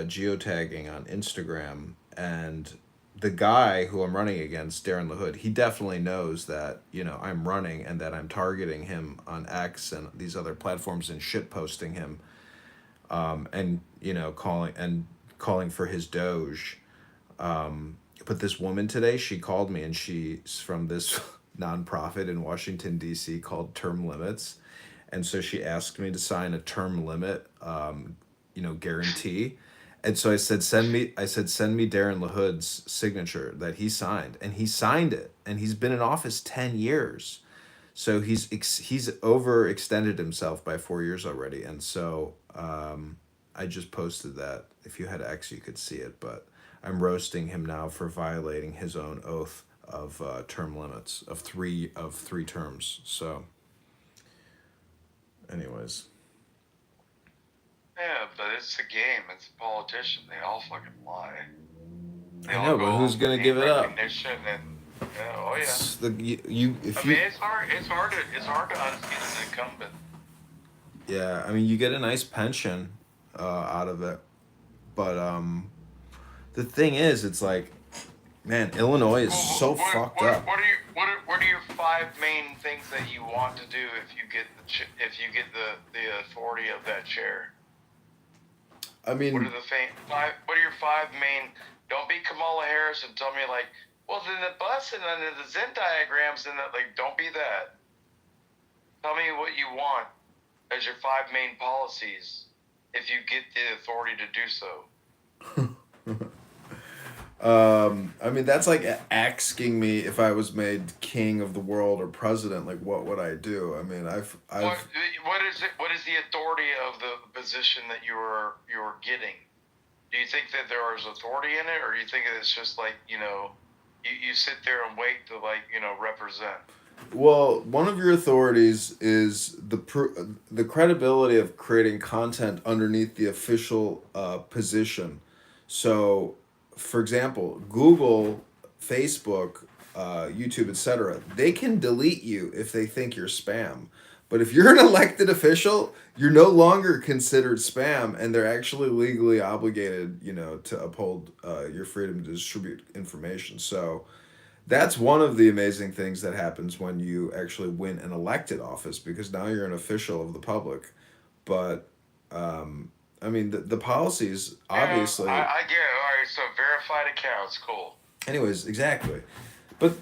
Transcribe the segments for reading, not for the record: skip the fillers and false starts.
geotagging on Instagram, and the guy who I'm running against, Darren LaHood, he definitely knows that I'm running and that I'm targeting him on X and these other platforms and shit posting him, and calling for his Doge. But this woman today, she called me, and she's from this nonprofit in Washington D.C. called Term Limits, and so she asked me to sign a term limit, guarantee. And so I said, send me Darren LaHood's signature that he signed, and he signed it, and he's been in office 10 years. So he's overextended himself by 4 years already, and so I just posted that. If you had X, you could see it, but I'm roasting him now for violating his own oath of term limits of three terms. So, anyways, Yeah, but it's a game. It's a politician. They all fucking lie. They I all know, go but who's off of gonna give name it up? recognition and yeah, oh yeah. It's the you I if mean, you it's hard to unseat an incumbent. Yeah, I mean, you get a nice pension out of it, but the thing is, it's like, man, Illinois is Well, so fucked up. what are your five main things that you want to do if you get if you get the authority of that chair? I What are mean, the five? What are your five main? Don't be Kamala Harris and tell me like, well, then the bus and then the Venn diagrams and that like, don't be that. Tell me what you want as your five main policies if you get the authority to do so. I mean, that's like asking me if I was made king of the world or president, like what would I do? I mean, What I've what is it? What is the authority of the position that you're getting? Do you think that there is authority in it, or do you think it's just like you sit there and wait to like represent? Well, one of your authorities is the credibility of creating content underneath the official position. So, for example, Google, Facebook, YouTube, etc., they can delete you if they think you're spam. But if you're an elected official, you're no longer considered spam, and they're actually legally obligated, to uphold your freedom to distribute information. So, that's one of the amazing things that happens when you actually win an elected office, because now you're an official of the public. But I mean, the policies Yeah, obviously. I get it. All right, so verified accounts, cool. Anyways, exactly. But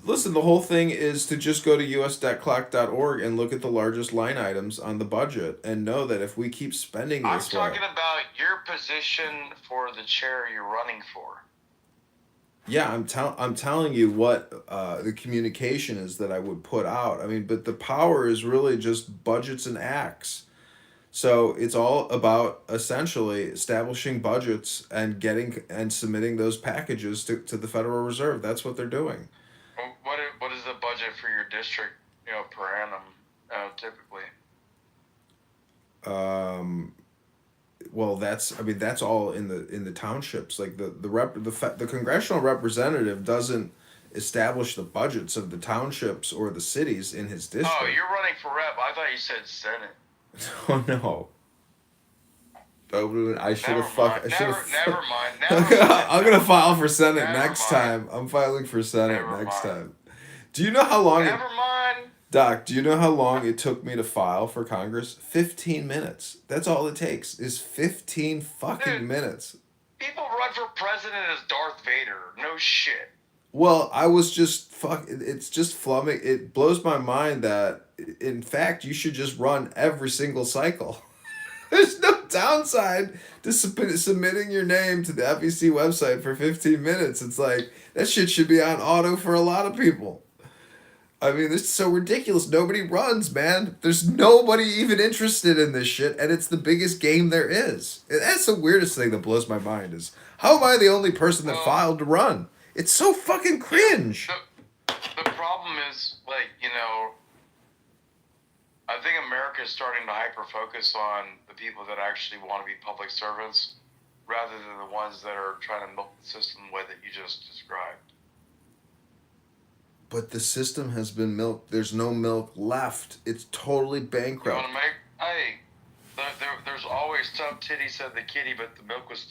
listen, the whole thing is to just go to us.clock.org and look at the largest line items on the budget and know that if we keep spending I'm this way. talking about your position for the chair you're running for. Yeah, I'm telling you what the communication is that I would put out. I mean, but the power is really just budgets and acts. So it's all about essentially establishing budgets and getting and submitting those packages to the Federal Reserve. That's what they're doing. What is the budget for your district, per annum, typically? Um, well, that's all in the townships. Like the congressional representative doesn't establish the budgets of the townships or the cities in his Oh, district. you're running for rep. I thought you said Senate. Oh no. I should have Never mind. fuck. I should Never, have. never mind. Never mind. I'm gonna Never file mind. for Senate Never next mind. time. I'm filing for Senate Never next mind. time. Do you know how long it, Never mind. Doc? Do you know how long it took me to file for Congress? 15 minutes. That's all it takes. Is 15 fucking Dude, minutes. people run for president as Darth Vader. No shit. Well, I was just fuck. It's just flumming. It blows my mind that, in fact, you should just run every single cycle. There's no downside to submitting your name to the FEC website for 15 minutes. It's like, that shit should be on auto for a lot of people. I mean, this is so ridiculous. Nobody runs, man. There's nobody even interested in this shit, and it's the biggest game there is. And that's the weirdest thing that blows my mind is, how am I the only person that Well, filed to run? It's so fucking yeah. cringe. The problem is like I think America is starting to hyper focus on the people that actually want to be public servants, rather than the ones that are trying to milk the system the way that you just described. But the system has been milked. There's no milk left. It's totally You want bankrupt. to make? Hey, there's always some titty said the kitty, but the milk was